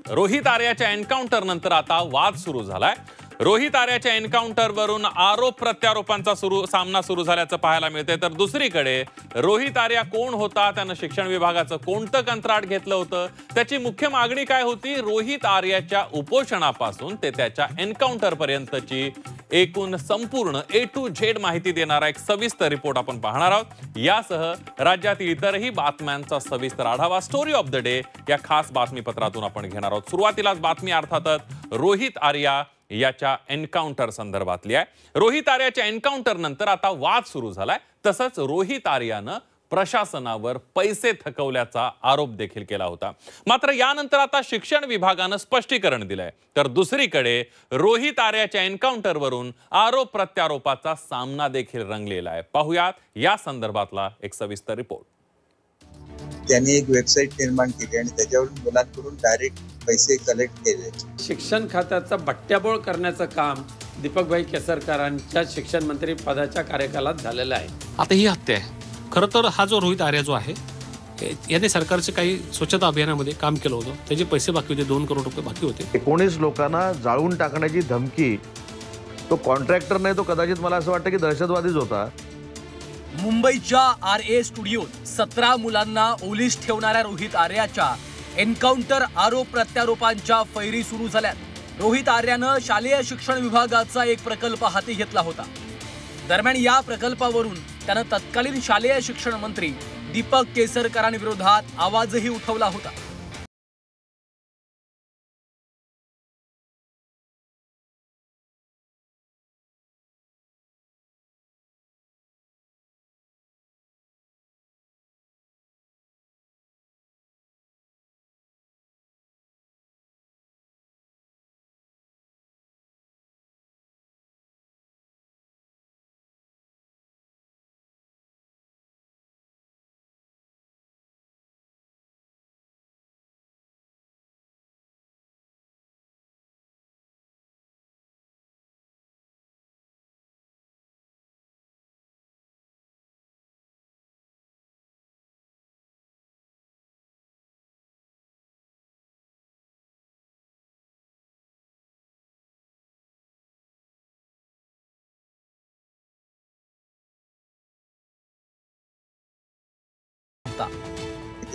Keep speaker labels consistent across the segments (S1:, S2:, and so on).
S1: Rohit आर्याच्या encounter नंतर आता वाद सुरू झालाय। रोहित आर्याच्या एन्काउंटरवरून आरोप प्रत्यारोपांचा सामना सुरू झाल्याचं पाहायला मिळते। तर दुसरीकडे रोहित आर्या कोण होता, त्यानं शिक्षण विभागाचं कोणतं कंत्राट घेतलं होतं, त्याची मुख्य मागणी काय होती, रोहित आर्याच्या उपोषणापासून ते त्याच्या एन्काउंटर पर्यंतची एकूण संपूर्ण A to Z माहिती देणारा एक सविस्तर रिपोर्ट आपण पाहणार आहोत। यासह राज्यातील इतरही बातम्यांचा सविस्तर आढावा स्टोरी ऑफ द डे या खास बातमीपत्रातून आपण घेणार आहोत। सुरुवातीलाच बातमी अर्थातच रोहित आर्या याच्या एन्काउंटर संदर्भातली आहे। रोहित आर्याच्या एन्काउंटर नंतर आता वाद सुरू झालाय। तसंच रोहित आर्यानं प्रशासनावर पैसे थकवल्याचा आरोप देखील केला होता। मात्र यानंतर आता शिक्षण विभागानं स्पष्टीकरण दिलंय। तर दुसरीकडे रोहित आर्याच्या एन्काउंटरवरून आरोप प्रत्यारोपाचा सामना देखील रंगलेला आहे। पाहुयात या संदर्भातला एक सविस्तर रिपोर्ट।
S2: त्यांनी एक वेबसाईट निर्माण केली आणि त्याच्यावरून मुलांकडून डायरेक्ट पैसे कलेक्ट केले।
S3: शिक्षण खात्याचा बट्ट्याबोळ करण्याचं काम दीपकभाई केसरकरांच्या शिक्षण मंत्री पदाच्या कार्यकालात झालेलं आहे।
S4: आता ही हत्या आहे। खरं तर हा जो रोहित आर्या जो आहे याने सरकारचे काही स्वच्छता अभियानामध्ये काम केलं होतं, त्याचे पैसे बाकी होते, 2 करोड रुपये बाकी होते।
S5: 19 लोकांना जाळून टाकण्याची धमकी, तो कॉन्ट्रॅक्टर नाही, तो कदाचित मला असं वाटतं की दहशतवादीच होता।
S6: मुंबईच्या RA स्टुडिओत 17 मुलांना ओलीस ठेवणाऱ्या रोहित आर्याच्या एन्काउंटर आरोप प्रत्यारोपांच्या फैरी सुरू झाल्यात। रोहित आर्यानं शालेय शिक्षण विभागाचा एक प्रकल्प हाती घेतला होता। दरम्यान या प्रकल्पावरून त्यानं तत्कालीन शालेय शिक्षण मंत्री दीपक केसरकरांविरोधात आवाजही उठवला होता।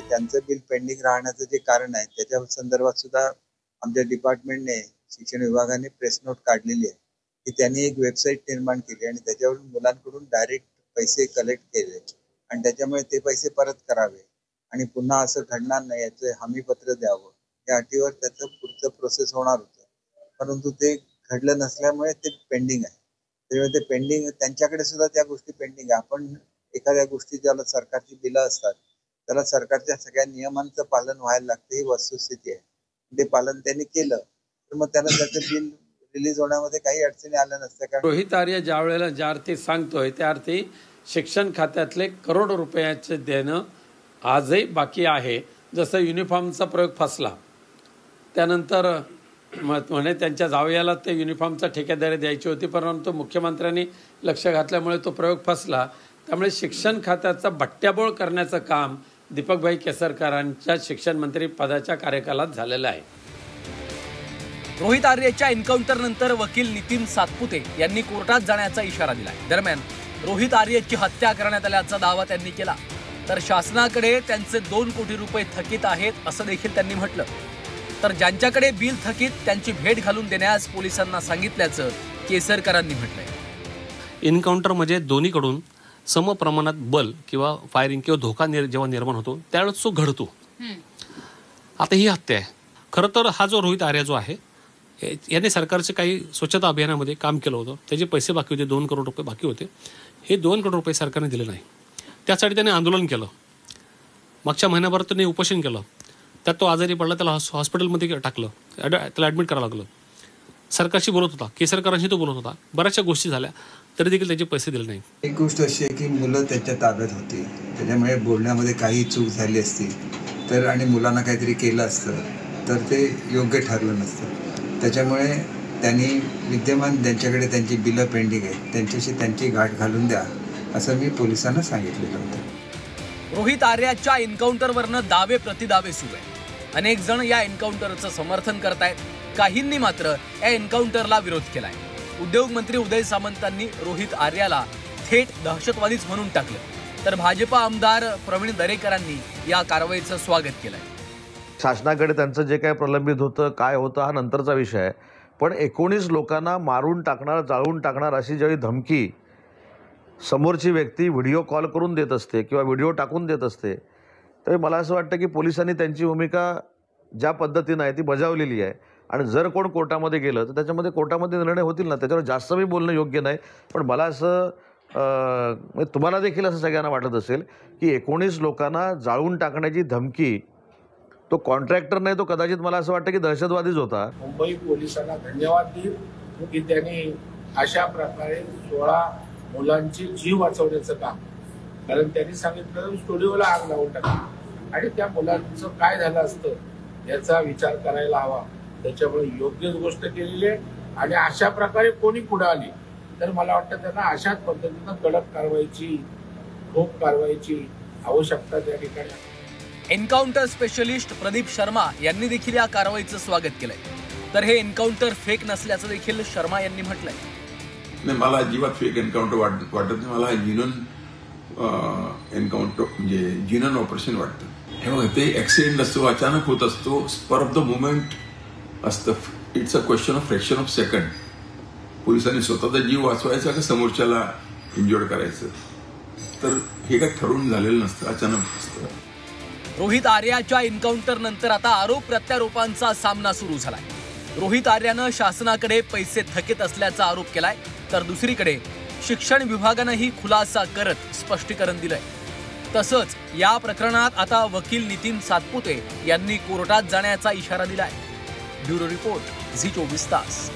S2: त्यांचं बिल पेंडिंग राहण्याचं जे कारण आहे त्याच्या संदर्भात सुद्धा आमच्या डिपार्टमेंटने शिक्षण विभागाने प्रेस नोट काढलेली आहे की त्यांनी एक वेबसाईट निर्माण केली आणि त्याच्यावरून मुलांकडून डायरेक्ट पैसे कलेक्ट केले आणि त्याच्यामुळे ते पैसे परत करावे आणि पुन्हा असं घडणार नाही याचं हमीपत्र द्यावं या अटीवर त्याचं पुढचं प्रोसेस होणार होतं, परंतु ते घडलं नसल्यामुळे ते पेंडिंग आहे। त्यामुळे ते पेंडिंग, त्यांच्याकडे सुद्धा त्या गोष्टी पेंडिंग आहे। आपण एखाद्या गोष्टी ज्याला सरकारची बिलं असतात त्याला सरकारच्या सगळ्या नियमांचं पालन व्हायला लागतं, ही वस्तुस्थिती आहे। ते पालन त्यांनी केलं तर मग त्याला त्याचं बिल रिलीज होण्यामध्ये काही अडचणी आल्या नसत्या। कारण
S3: रोहित आर्या ज्या वेळेला ज्या अर्थी सांगतोय त्या अर्थी शिक्षण खात्यातले करोड रुपयाचे देणं आजही बाकी आहे। जसं युनिफॉर्मचा प्रयोग फसला, त्यानंतर म्हणे त्यांच्या जावयाला ते युनिफॉर्मचा ठेकेदारी द्यायची होती, परंतु मुख्यमंत्र्यांनी लक्ष घातल्यामुळे तो प्रयोग फसला। त्यामुळे शिक्षण खात्याचा बट्ट्याबोळ करण्याचं काम दीपकभाई केसरकरांच्या शिक्षण मंत्री पदाच्या कार्यकालात झालेलं आहे।
S6: रोहित आर्याच्या एन्काउंटर नंतर वकील नितीन सातपुते यांनी कोर्टात जाण्याचा इशारा दिलाय। दरम्यान रोहित आर्याची हत्या करण्यात आल्याचा दावा त्यांनी केला, तर शासनाकडे त्यांचे 2 कोटी रुपये थकीत आहेत असं देखील त्यांनी म्हटलं। तर ज्यांच्याकडे बिल थकीत त्यांची भेट घालून देण्यास पोलिसांना सांगितल्याचं केसरकरांनी म्हटलंय।
S4: एन्काउंटर म्हणजे दोन्हीकडून सम प्रमाणात बल किंवा फायरिंग किंवा धोका जेव्हा निर्माण होतो त्यावेळेस तो घडतो। आता ही हत्या आहे। खरं तर हा जो रोहित आर्या जो आहे याने सरकारचे काही स्वच्छता अभियानामध्ये काम केलं होतं, त्याचे पैसे बाकी होते, 2 करोड रुपये बाकी होते। हे 2 करोड रुपये सरकारने दिले नाही, त्यासाठी त्याने आंदोलन केलं। मागच्या महिन्याभरात त्याने उपोषण केलं, त्यात तो आजारी पडला, त्याला हॉस्पिटलमध्ये टाकलं, त्याला ॲडमिट करावं लागलं। सरकारशी बोलत होता, केसरकरांशी तो बोलत होता, बऱ्याचशा गोष्टी झाल्या तरी देखील त्याचे पैसे दिले नाही।
S2: एक गोष्ट अशी आहे की मुलं त्याच्या ताब्यात होती, त्याच्यामुळे बोलण्यामध्ये काही चूक झाली असती तर आणि मुलांना काहीतरी केलं असतं तर ते योग्य ठरलं नसतं। त्याच्यामुळे त्यांनी विद्यमान ज्यांच्याकडे त्यांची बिलं पेंडिंग आहेत त्यांच्याशी त्यांची गाठ घालून द्या असं मी पोलिसांना सांगितलेलं होतं।
S6: रोहित आर्याच्या एन्काउंटरवरनं दावे प्रतिदावे सुरू आहे। अनेक जण या एन्काउंटरचं समर्थन करतायत, काहींनी मात्र या एन्काउंटरला विरोध केलाय. उद्योग मंत्री उदय सामंतांनी रोहित आर्याला थेट दहशतवादीच म्हणून टाकलं, तर भाजपा आमदार प्रवीण दरेकरांनी या कारवाईचं स्वागत केलंय.
S5: शासनाकडे त्यांचं जे काय प्रलंबित होतं, काय होतं, हा नंतरचा विषय आहे. पण 19 लोकांना मारून टाकणार, जाळून टाकणार अशी ज्यावेळी धमकी समोरची व्यक्ती व्हिडिओ कॉल करून देत असते किंवा व्हिडिओ टाकून देत असते, तर मला असं वाटतं की पोलिसांनी त्यांची भूमिका ज्या पद्धतीनं आहे ती बजावलेली आहे. आणि जर कोण कोर्टामध्ये गेलं तर त्याच्यामध्ये कोर्टामध्ये निर्णय होतील ना, त्याच्यावर जास्त मी बोलणं योग्य नाही. पण मला असं तुम्हाला देखील असं सगळ्यांना वाटत असेल की 19 लोकांना जाळून टाकण्याची धमकी, तो कॉन्ट्रॅक्टर नाही, तो कदाचित मला असं वाटतं की दहशतवादीच होता.
S7: मुंबई पोलिसांना धन्यवाद देईल की त्यांनी अशा प्रकारे 16 मुलांचे जीव वाचवण्याचं काम, कारण त्यांनी सांगितलं स्टुडिओला आग लावून टाकली आणि त्या मुलांचं काय झालं असतं याचा विचार करायला हवा. त्याच्यामुळे योग्यच गोष्ट केलेली आहे. आणि अशा प्रकारे कोणी पुढे आली तर मला वाटतं त्यांना अशाच पद्धतीनं कडक कारवाईची, ठोक कारवाईची आवश्यकता त्या ठिकाणी.
S6: एन्काउंटर स्पेशलिस्ट प्रदीप शर्मा यांनी देखील या कारवाईचं स्वागत केलंय. तर हे एन्काउंटर फेक नसल्याचं देखील शर्मा यांनी म्हटलंय.
S8: नाही, मला अजिबात फेक एन्काउंटर वाटत नाही. मला जिनन एन्काउंटर म्हणजे जिनन ऑपरेशन वाटतं. हे बघा, ते ऍक्सिडेंट असतो, अचानक होत असतो, स्पर ऑफ द मुवमेंट असतं. It's a question of fraction of second. पोलिसांनी स्वतःचा जीव वाचवायचा का समोरच्याला इंजोर्ड करायचं, तर हे काही ठरवून झालेलं नसतं, अचानक असतं.
S6: रोहित आर्याच्या एन्काउंटर नंतर आता आरोप प्रत्यारोपांचा सामना सुरू झालाय. रोहित आर्यानं शासनाकडे पैसे थकीत असल्याचा आरोप केलाय, तर दुसरीकडे शिक्षण विभागानंही खुलासा करत स्पष्टीकरण दिलंय. तसंच या प्रकरणात आता वकील नितीन सातपुते यांनी कोर्टात जाण्याचा इशारा दिलाय. ब्युरो रिपोर्ट, झी 24 तास.